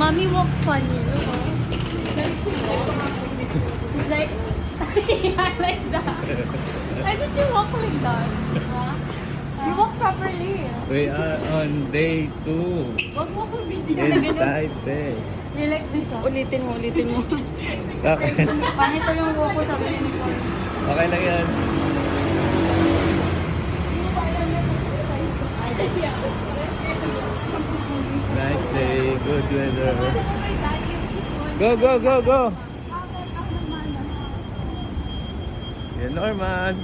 Mommy walks funny. It's like, yeah, like that. Why does she walk like that? Huh? You walk properly. We are on day 2. Wag mo ko video na ganun. Excited. You like this, huh? Ulitin mo. Okay. Pangit yung walk ko sa unicorn. Okay lang yan. Nice day. Good weather. Go, go, go, go. Yeah, Norman.